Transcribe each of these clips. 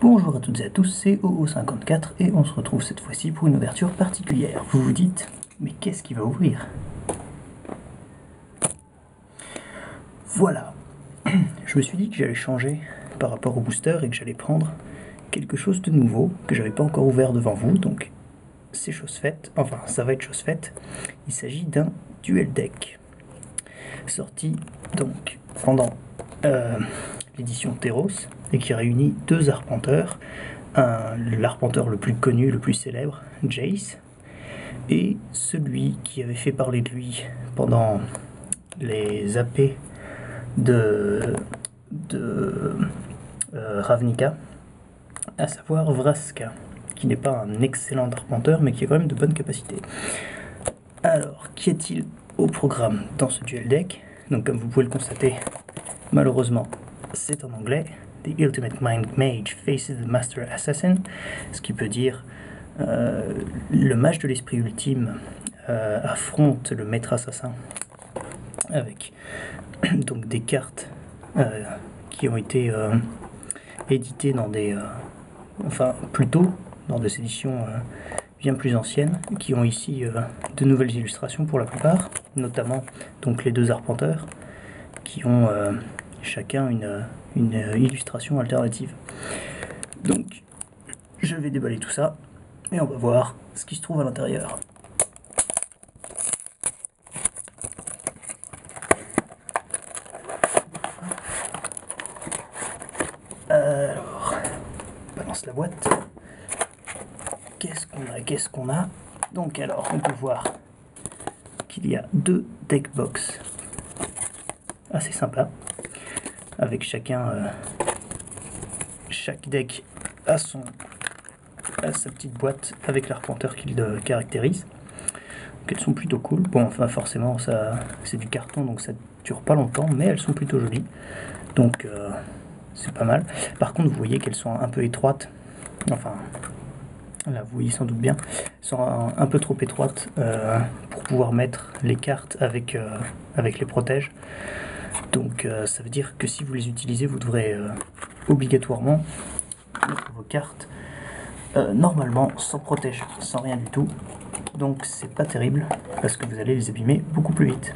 Bonjour à toutes et à tous, c'est OO54 et on se retrouve cette fois-ci pour une ouverture particulière. Vous vous dites, mais qu'est-ce qui va ouvrir? Voilà, je me suis dit que j'allais changer par rapport au booster et que j'allais prendre quelque chose de nouveau que j'avais pas encore ouvert devant vous, donc c'est chose faite, enfin ça va être chose faite. Il s'agit d'un duel deck, sorti donc pendant l'édition Theros et qui réunit deux arpenteurs. L'arpenteur le plus connu, le plus célèbre, Jace, et celui qui avait fait parler de lui pendant les AP de Ravnica, à savoir Vraska, qui n'est pas un excellent arpenteur, mais qui a quand même de bonnes capacités. Alors, qu'y a-t-il au programme dans ce duel deck? Donc, comme vous pouvez le constater, malheureusement, c'est en anglais. The Ultimate Mind Mage faces the Master Assassin, ce qui peut dire le mage de l'esprit ultime affronte le maître assassin, avec donc des cartes qui ont été éditées dans des enfin plutôt dans des éditions bien plus anciennes, qui ont ici de nouvelles illustrations pour la plupart, notamment donc les deux arpenteurs qui ont chacun une illustration alternative. Donc je vais déballer tout ça et on va voir ce qui se trouve à l'intérieur. Alors, on balance la boîte. Qu'est-ce qu'on a? Donc alors, on peut voir qu'il y a deux deck box assez sympas, avec chaque deck a sa petite boîte avec l'arpenteur qui le caractérise. Donc elles sont plutôt cool. Bon, enfin forcément, c'est du carton, donc ça dure pas longtemps, mais elles sont plutôt jolies. Donc c'est pas mal. Par contre, vous voyez qu'elles sont un peu étroites. Enfin, là, vous voyez sans doute bien. Elles sont un peu trop étroites pour pouvoir mettre les cartes avec les protèges. Donc ça veut dire que si vous les utilisez, vous devrez obligatoirement mettre vos cartes normalement sans protège, sans rien du tout. Donc c'est pas terrible parce que vous allez les abîmer beaucoup plus vite.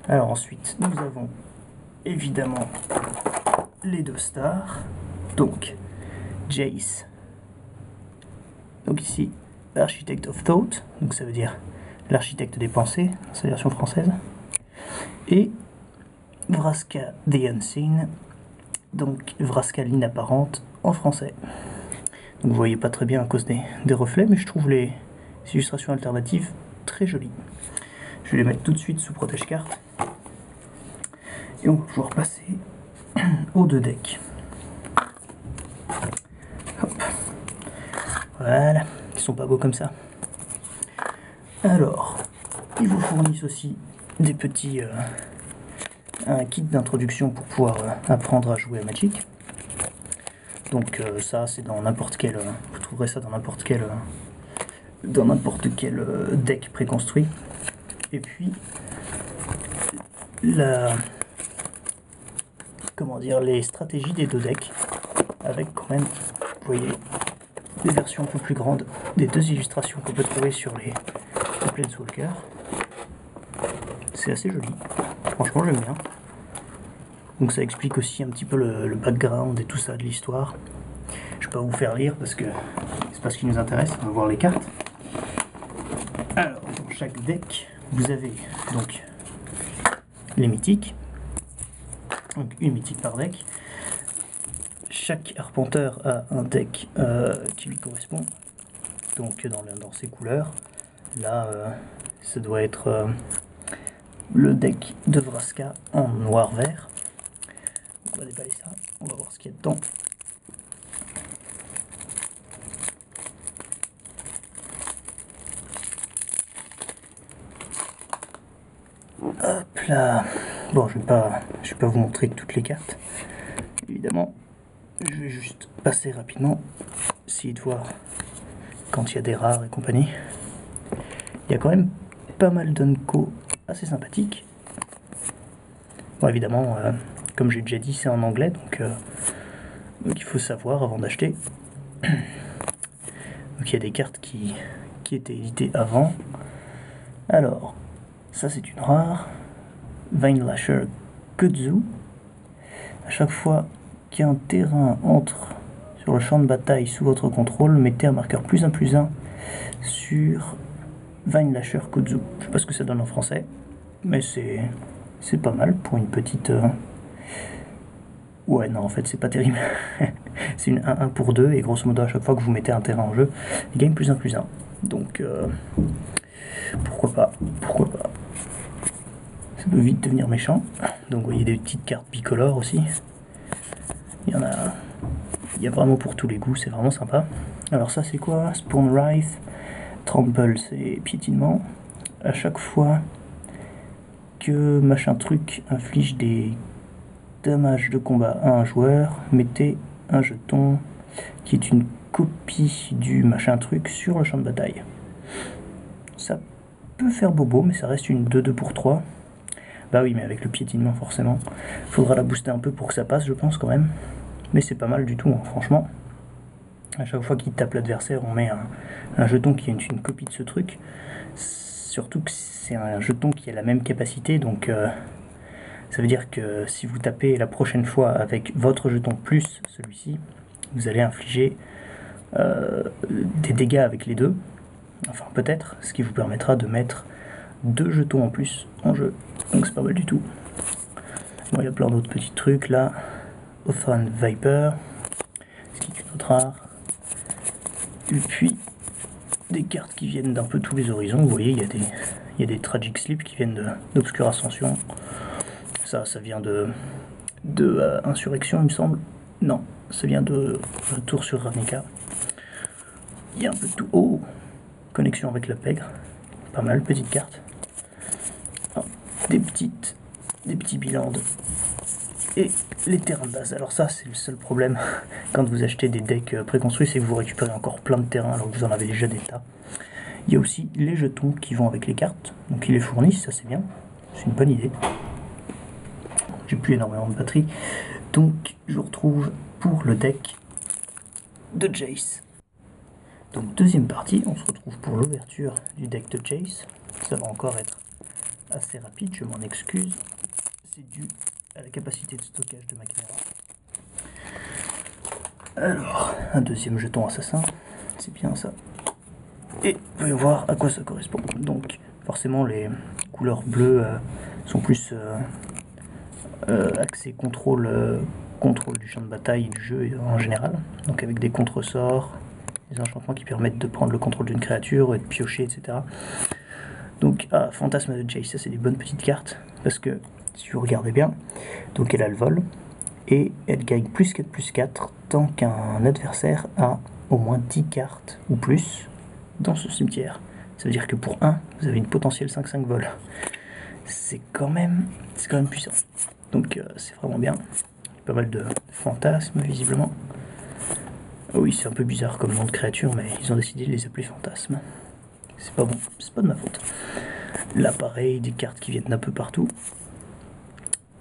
Alors ensuite, nous avons évidemment les deux stars. Donc Jace. Donc ici, Architect of Thought, donc ça veut dire l'architecte des pensées, c'est la version française. Et Vraska the Unseen, donc Vraska l'inapparente en français. Donc vous voyez pas très bien à cause des reflets, mais je trouve les illustrations alternatives très jolies. Je vais les mettre tout de suite sous protège carte. Et on va pouvoir passer aux deux decks. Hop. Voilà, ils sont pas beaux comme ça. Alors, ils vous fournissent aussi des petits un kit d'introduction pour pouvoir apprendre à jouer à Magic. Donc ça c'est dans n'importe quel vous trouverez ça dans n'importe quel deck préconstruit. Et puis les stratégies des deux decks, avec quand même, vous voyez, des versions un peu plus grandes des deux illustrations qu'on peut trouver sur les Planeswalkers. C'est assez joli, franchement j'aime bien. Donc ça explique aussi un petit peu le background et tout ça de l'histoire. Je vais pas vous faire lire parce que c'est pas ce qui nous intéresse, on va voir les cartes. Alors, dans chaque deck, vous avez donc les mythiques, donc une mythique par deck. Chaque arpenteur a un deck qui lui correspond, donc dans ses couleurs. Là, ça doit être le deck de Vraska en noir-vert. On va déballer ça, on va voir ce qu'il y a dedans. Hop là. Bon, je vais pas vous montrer toutes les cartes, évidemment. Je vais juste passer rapidement, essayer de voir quand il y a des rares et compagnie. Il y a quand même pas mal d'unco assez sympathiques. Bon, évidemment, comme j'ai déjà dit, c'est en anglais, donc Donc il faut savoir avant d'acheter. Donc il y a des cartes qui étaient éditées avant. Alors, ça c'est une rare. Vinelasher Kudzu. À chaque fois qu'un terrain entre sur le champ de bataille sous votre contrôle, mettez un marqueur +1/+1 sur Vinelasher Kudzu. Je sais pas ce que ça donne en français, mais c'est pas mal pour une petite... Ouais, non, en fait, c'est pas terrible. C'est une 1-1 pour 2, et grosso modo, à chaque fois que vous mettez un terrain en jeu, il gagne +1/+1. Donc, pourquoi pas, pourquoi pas. Ça peut vite devenir méchant. Donc, vous voyez des petites cartes bicolores aussi. Il y a vraiment pour tous les goûts, c'est vraiment sympa. Alors ça, c'est quoi? Spawn Wraith. Trample, c'est piétinement. À chaque fois que machin truc inflige des dommages de combat à un joueur, mettez un jeton qui est une copie du machin truc sur le champ de bataille. Ça peut faire bobo, mais ça reste une 2-2 pour 3. Bah oui, mais avec le piétinement, forcément. Faudra la booster un peu pour que ça passe, je pense, quand même. Mais c'est pas mal du tout, hein, franchement. À chaque fois qu'il tape l'adversaire, on met un jeton qui est une copie de ce truc. Surtout que c'est un jeton qui a la même capacité, donc ça veut dire que si vous tapez la prochaine fois avec votre jeton plus celui-ci, vous allez infliger des dégâts avec les deux. Enfin, peut-être, ce qui vous permettra de mettre 2 jetons en plus en jeu. Donc c'est pas mal du tout. Bon, il y a plein d'autres petits trucs là. Othran Viper, ce qui est une autre rare. Et puis des cartes qui viennent d'un peu tous les horizons. Vous voyez, il y a des Tragic Sleep qui viennent d'Obscure Ascension. Ça vient de Insurrection, il me semble. Non, ça vient de Retour sur Ravnica. Il y a un peu de tout. Oh, connexion avec la pègre. Pas mal, petite carte. Oh, des petits bilans et les terrains de base. Alors ça, c'est le seul problème quand vous achetez des decks préconstruits, c'est que vous récupérez encore plein de terrains alors que vous en avez déjà des tas. Il y a aussi les jetons qui vont avec les cartes, donc ils les fournissent, ça c'est bien, c'est une bonne idée. J'ai plus énormément de batterie, donc je vous retrouve pour le deck de Jace. Donc deuxième partie, on se retrouve pour l'ouverture du deck de Jace. Ça va encore être assez rapide, je m'en excuse, c'est dû à la capacité de stockage de ma caméra. Alors, un deuxième jeton assassin, c'est bien ça. Et voyons voir à quoi ça correspond. Donc, forcément, les couleurs bleues sont plus axées contrôle du champ de bataille du jeu en général. Donc, avec des contre-sorts, des enchantements qui permettent de prendre le contrôle d'une créature, et de piocher, etc. Donc, Fantasme de Jace, ça c'est des bonnes petites cartes, parce que si vous regardez bien, donc elle a le vol, et elle gagne +4/+4 tant qu'un adversaire a au moins 10 cartes ou plus dans son cimetière. Ça veut dire que pour 1, vous avez une potentielle 5/5 vol. C'est quand même puissant. Donc c'est vraiment bien. Pas mal de fantasmes visiblement. Oh oui, c'est un peu bizarre comme nom de créature, mais ils ont décidé de les appeler fantasmes. C'est pas bon, c'est pas de ma faute. Là pareil, des cartes qui viennent d'un peu partout.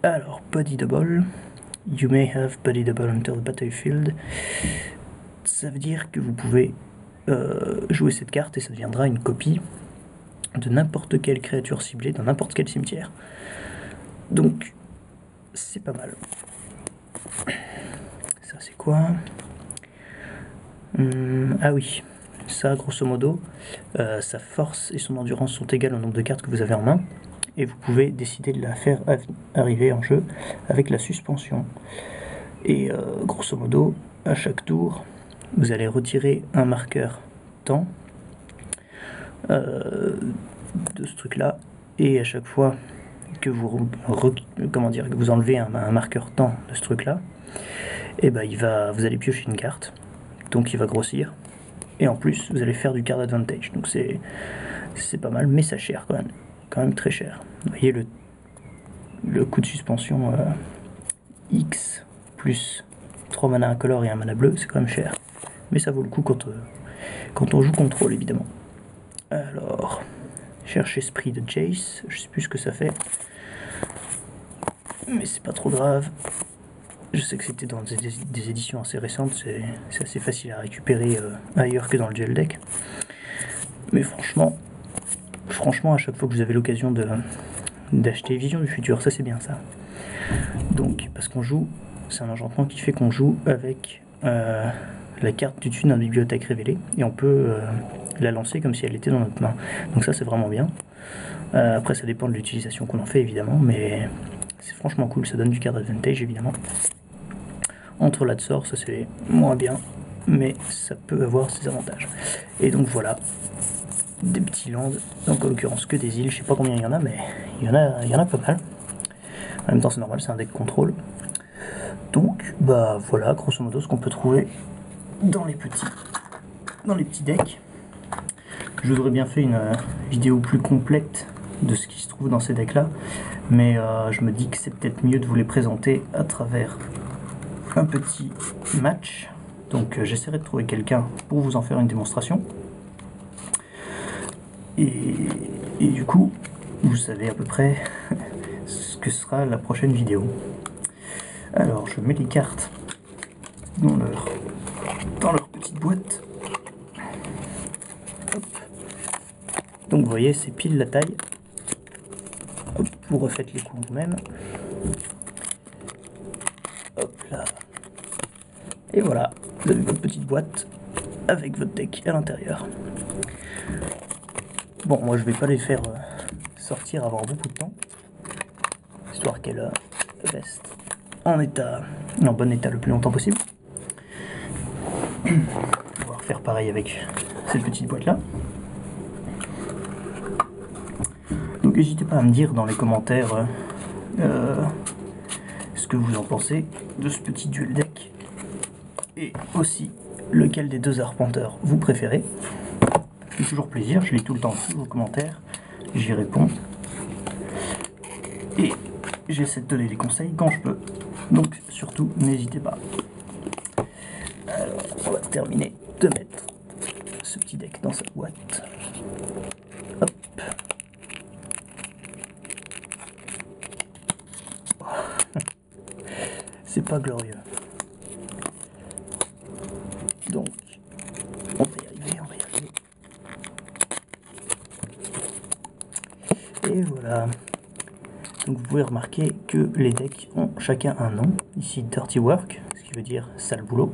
Alors, Body Double. You may have Body Double enter the battlefield. Ça veut dire que vous pouvez jouer cette carte et ça deviendra une copie de n'importe quelle créature ciblée dans n'importe quel cimetière. Donc, c'est pas mal. Ça, c'est quoi? Ah oui, ça, grosso modo, sa force et son endurance sont égales au nombre de cartes que vous avez en main. Et vous pouvez décider de la faire arriver en jeu avec la suspension. Et grosso modo, à chaque tour, vous allez retirer un marqueur temps de ce truc-là, et à chaque fois que vous enlevez un marqueur temps de ce truc-là, et ben vous allez piocher une carte, donc il va grossir, et en plus vous allez faire du card advantage. Donc c'est pas mal, mais ça cher quand même très cher. Vous voyez le coût de suspension X plus 3 mana incolore et 1 mana bleu, c'est quand même cher. Mais ça vaut le coup quand on joue contrôle, évidemment. Alors, cherche esprit de Jace, je sais plus ce que ça fait. Mais c'est pas trop grave. Je sais que c'était dans des éditions assez récentes, c'est assez facile à récupérer ailleurs que dans le duel deck. Mais franchement, à chaque fois que vous avez l'occasion d'acheter Vision du Futur, ça c'est bien ça. Donc, parce qu'on joue, c'est un enchantement qui fait qu'on joue avec la carte du dessus d'une bibliothèque révélée, et on peut la lancer comme si elle était dans notre main. Donc ça c'est vraiment bien. Après ça dépend de l'utilisation qu'on en fait évidemment, mais c'est franchement cool, ça donne du card advantage évidemment. Entre là de sort, ça c'est moins bien, mais ça peut avoir ses avantages. Et donc voilà, des petits lands, donc en l'occurrence que des îles, je sais pas combien il y en a, mais il y en a pas mal. En même temps c'est normal, c'est un deck contrôle. Donc bah voilà, grosso modo ce qu'on peut trouver dans les petits decks. Je voudrais bien faire une vidéo plus complète de ce qui se trouve dans ces decks là, mais je me dis que c'est peut-être mieux de vous les présenter à travers un petit match. Donc j'essaierai de trouver quelqu'un pour vous en faire une démonstration. Et du coup, vous savez à peu près ce que sera la prochaine vidéo. Alors je mets les cartes dans leur petite boîte. Hop. Donc vous voyez, c'est pile la taille. Hop, vous refaites les coups vous-même. Hop là. Et voilà, vous avez votre petite boîte avec votre deck à l'intérieur. Bon, moi je vais pas les faire sortir avant beaucoup de temps, histoire qu'elles restent en bon état le plus longtemps possible. On va refaire pareil avec cette petite boîte là. Donc n'hésitez pas à me dire dans les commentaires ce que vous en pensez de ce petit duel deck, et aussi lequel des deux arpenteurs vous préférez. C'est toujours plaisir, je lis tout le temps tous vos commentaires, j'y réponds. Et j'essaie de donner des conseils quand je peux. Donc surtout, n'hésitez pas. Alors, on va terminer de mettre ce petit deck dans sa boîte. Hop. C'est pas glorieux. Donc, on va y arriver. Et voilà. Donc vous pouvez remarquer que les decks ont chacun un nom. Ici Dirty Work, ce qui veut dire sale boulot.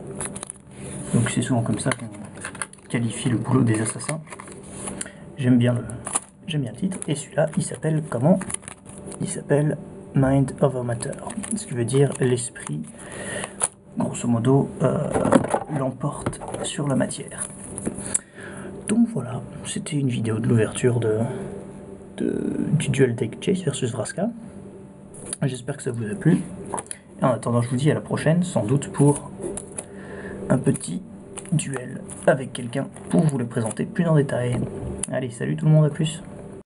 Donc c'est souvent comme ça qu'on qualifie le boulot des assassins. J'aime bien le titre. Et celui-là, il s'appelle comment? Il s'appelle Mind Over Matter, ce qui veut dire l'esprit, grosso modo, l'emporte sur la matière. Donc voilà, c'était une vidéo de l'ouverture du duel deck Jace versus Vraska. J'espère que ça vous a plu. Et en attendant, je vous dis à la prochaine, sans doute pour un petit duel avec quelqu'un pour vous le présenter plus en détail. Allez, salut tout le monde, à plus.